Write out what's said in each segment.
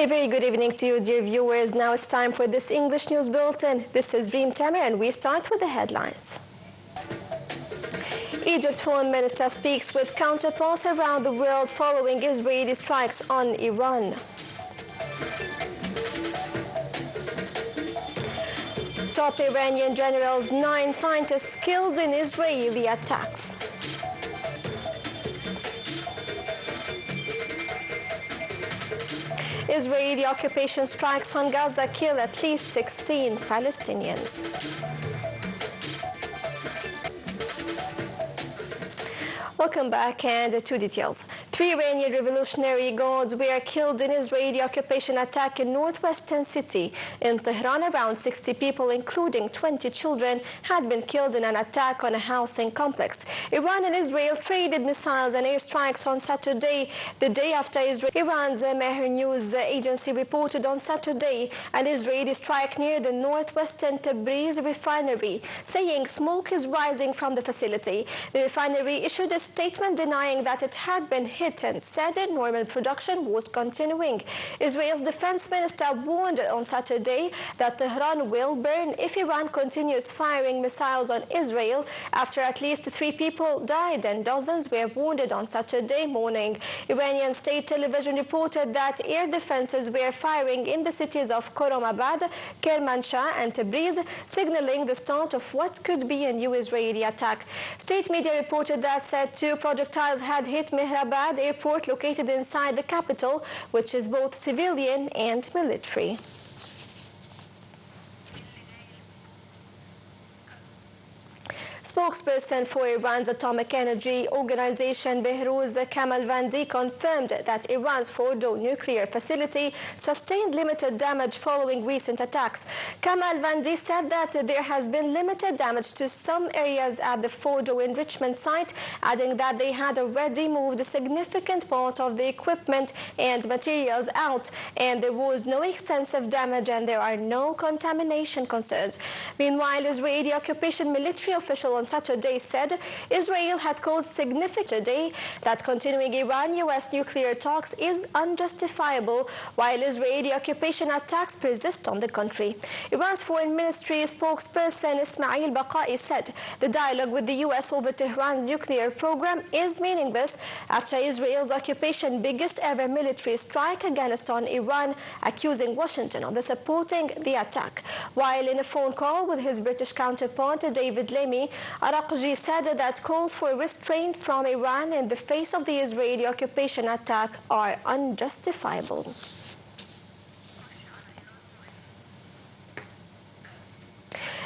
very good evening to you, dear viewers. Now it's time for this English News Bulletin. This is Reem Tamer, and we start with the headlines. Egypt Foreign Minister speaks with counterparts around the world following Israeli strikes on Iran. Top Iranian generals, 9 scientists killed in Israeli attacks. Israeli occupation strikes on Gaza kill at least 16 Palestinians. Welcome back, and to details. 3 Iranian Revolutionary Guards were killed in Israeli occupation attack in northwestern city. In Tehran, around 60 people, including 20 children, had been killed in an attack on a housing complex. Iran and Israel traded missiles and airstrikes on Saturday, the day after Iran's Mehr news agency reported on Saturday an Israeli strike near the northwestern Tabriz refinery, saying smoke is rising from the facility. The refinery issued a statement denying that it had been hit and said that normal production was continuing. Israel's defense minister warned on Saturday that Tehran will burn if Iran continues firing missiles on Israel, after at least 3 people died and dozens were wounded on Saturday morning. Iranian state television reported that air defenses were firing in the cities of Khorramabad, Kermanshah and Tabriz, signaling the start of what could be a new Israeli attack. State media reported that said 2 projectiles had hit Mehrabad airport located inside the capital, which is both civilian and military. Spokesperson for Iran's atomic energy organization Behrouz Kamalvandi confirmed that Iran's Fordo nuclear facility sustained limited damage following recent attacks. Kamalvandi said that there has been limited damage to some areas at the Fordo enrichment site, adding that they had already moved a significant part of the equipment and materials out, and there was no extensive damage and there are no contamination concerns. Meanwhile, Israeli occupation military official on Saturday said Israel had caused significant day that continuing Iran-US nuclear talks is unjustifiable, while Israeli occupation attacks persist on the country. Iran's foreign ministry spokesperson Ismail Baqai said the dialogue with the US over Tehran's nuclear program is meaningless after Israel's occupation biggest ever military strike against Iran, accusing Washington of supporting the attack. While in a phone call with his British counterpart David Lammy, Araqji said that calls for restraint from Iran in the face of the Israeli occupation attack are unjustifiable.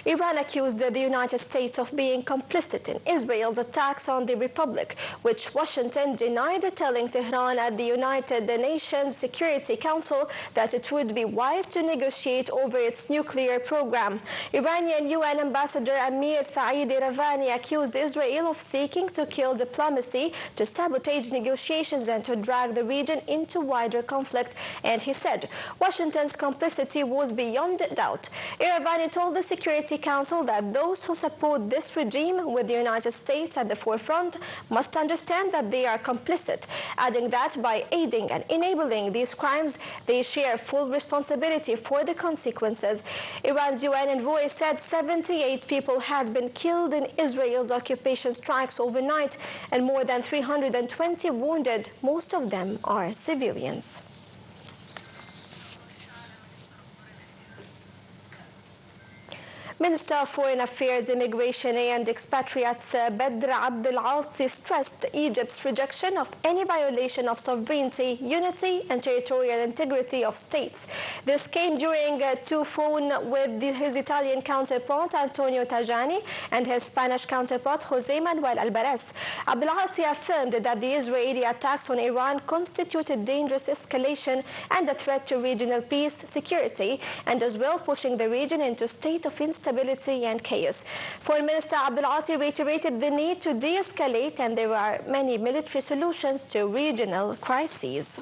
Iran accused the United States of being complicit in Israel's attacks on the Republic, which Washington denied, telling Tehran at the United Nations Security Council that it would be wise to negotiate over its nuclear program. Iranian UN Ambassador Amir Saeed Iravani accused Israel of seeking to kill diplomacy, to sabotage negotiations, and to drag the region into wider conflict, and he said Washington's complicity was beyond doubt. Iravani told the Security Council that those who support this regime, with the United States at the forefront, must understand that they are complicit, adding that by aiding and enabling these crimes, they share full responsibility for the consequences. Iran's UN envoy said 78 people had been killed in Israel's occupation strikes overnight and more than 320 wounded. Most of them are civilians. Minister of Foreign Affairs, Immigration and Expatriates Badr Abdel Alti stressed Egypt's rejection of any violation of sovereignty, unity and territorial integrity of states. This came during a phone with his Italian counterpart Antonio Tajani and his Spanish counterpart José Manuel Alvarez. Abdel Alti affirmed that the Israeli attacks on Iran constituted dangerous escalation and a threat to regional peace, security, and as well pushing the region into a state of instability and chaos. Foreign Minister Abdel Alti reiterated the need to de-escalate, and there are many military solutions to regional crises.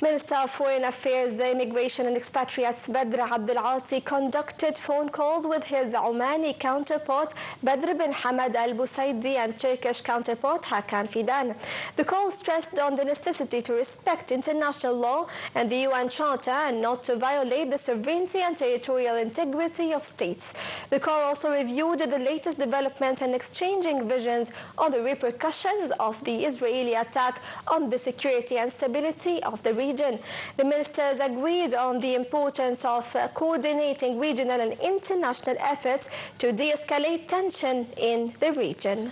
Minister of Foreign Affairs, Immigration and Expatriates Badr Abdelati conducted phone calls with his Omani counterpart Badr bin Hamad al-Busaidi and Turkish counterpart Hakan Fidan. The call stressed on the necessity to respect international law and the UN Charter and not to violate the sovereignty and territorial integrity of states. The call also reviewed the latest developments and exchanging visions on the repercussions of the Israeli attack on the security and stability of the region. The ministers agreed on the importance of coordinating regional and international efforts to de-escalate tension in the region.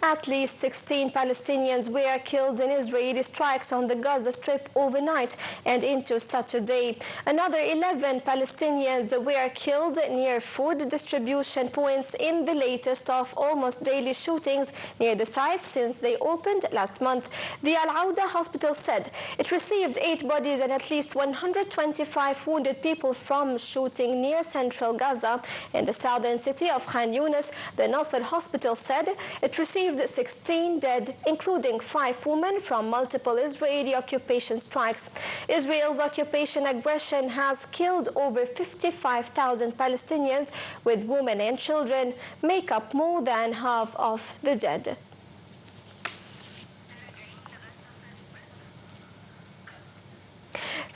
At least 16 Palestinians were killed in Israeli strikes on the Gaza Strip overnight and into Saturday. Another 11 Palestinians were killed near food distribution points in the latest of almost daily shootings near the site since they opened last month. The Al-Auda hospital said it received 8 bodies and at least 125 wounded people from shooting near central Gaza in the southern city of Khan Yunis. The Nasser hospital said it received 16 dead, including 5 women from multiple Israeli occupation strikes. Israel's occupation aggression has killed over 55,000 Palestinians, with women and children make up more than half of the dead.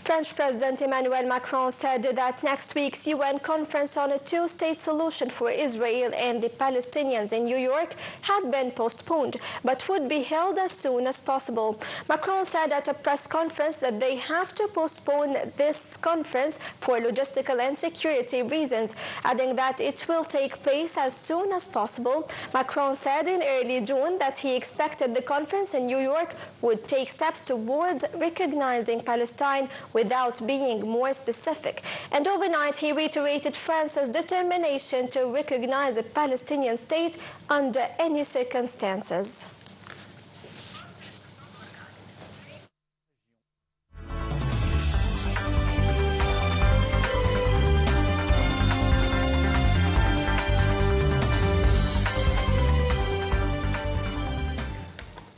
French President Emmanuel Macron said that next week's UN conference on a two-state solution for Israel and the Palestinians in New York had been postponed, but would be held as soon as possible. Macron said at a press conference that they have to postpone this conference for logistical and security reasons, adding that it will take place as soon as possible. Macron said in early June that he expected the conference in New York would take steps towards recognizing Palestine without being more specific. And overnight, he reiterated France's determination to recognize a Palestinian state under any circumstances.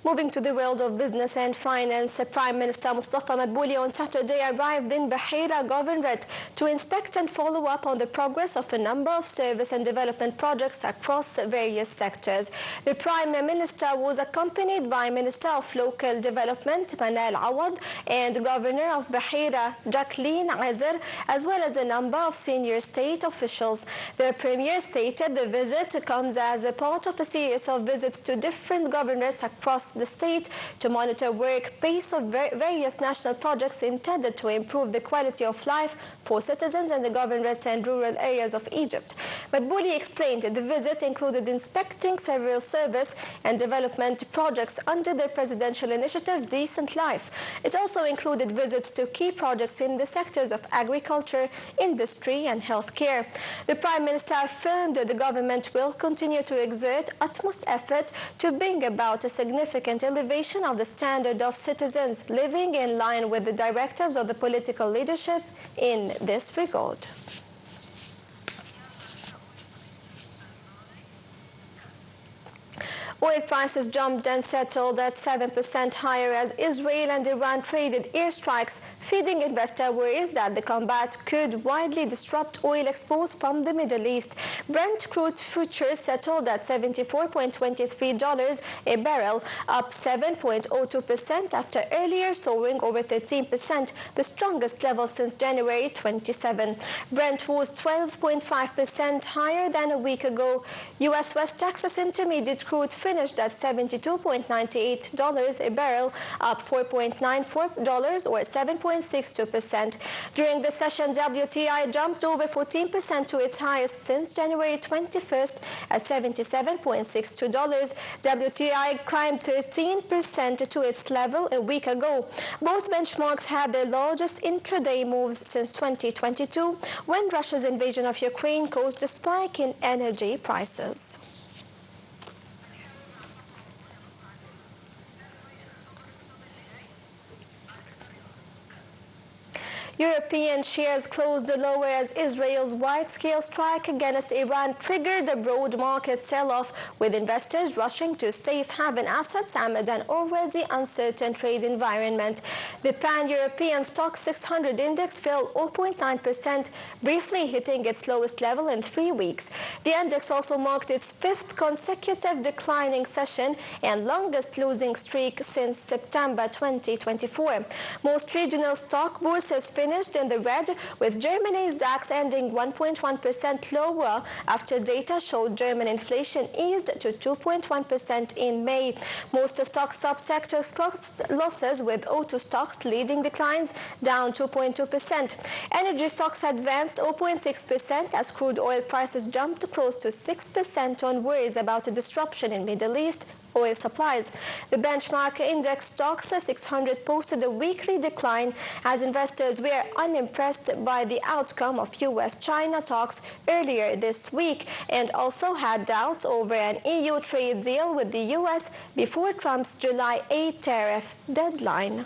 Moving to the world of business and finance, Prime Minister Mustafa Madbouli on Saturday arrived in Bahira Governorate to inspect and follow up on the progress of a number of service and development projects across various sectors. The Prime Minister was accompanied by Minister of Local Development Manal Awad and Governor of Bahira Jacqueline Azer, as well as a number of senior state officials. The Premier stated the visit comes as a part of a series of visits to different governorates across the state to monitor work pace of various national projects intended to improve the quality of life for citizens in the governorates and rural areas of Egypt. Madbouli explained the visit included inspecting several service and development projects under the presidential initiative Decent Life. It also included visits to key projects in the sectors of agriculture, industry and healthcare. The Prime Minister affirmed that the government will continue to exert utmost effort to bring about a significant elevation of the standard of citizens living in line with the directives of the political leadership in this regard. Oil prices jumped and settled at 7% higher as Israel and Iran traded airstrikes, feeding investor worries that the combat could widely disrupt oil exports from the Middle East. Brent crude futures settled at $74.23 a barrel, up 7.02% after earlier soaring over 13%, the strongest level since January 27. Brent was 12.5% higher than a week ago. U.S. West Texas Intermediate crude finished at $72.98 a barrel, up $4.94 or 7.62%. During the session, WTI jumped over 14% to its highest since January 21st at $77.62. WTI climbed 13% to its level a week ago. Both benchmarks had their largest intraday moves since 2022, when Russia's invasion of Ukraine caused a spike in energy prices. European shares closed lower as Israel's wide-scale strike against Iran triggered a broad market sell-off, with investors rushing to safe haven assets amid an already uncertain trade environment. The pan-European stock 600 index fell 0.9%, briefly hitting its lowest level in 3 weeks. The index also marked its 5th consecutive declining session and longest losing streak since September 2024. Most regional stock bourses finished in the red, with Germany's DAX ending 1.1% lower after data showed German inflation eased to 2.1% in May. Most stock subsectors closed losses, with auto stocks leading declines down 2.2%. Energy stocks advanced 0.6% as crude oil prices jumped close to 6% on worries about a disruption in Middle East oil supplies. The benchmark index stocks 600 posted a weekly decline as investors were unimpressed by the outcome of US-China talks earlier this week and also had doubts over an EU trade deal with the US before Trump's July 8 tariff deadline.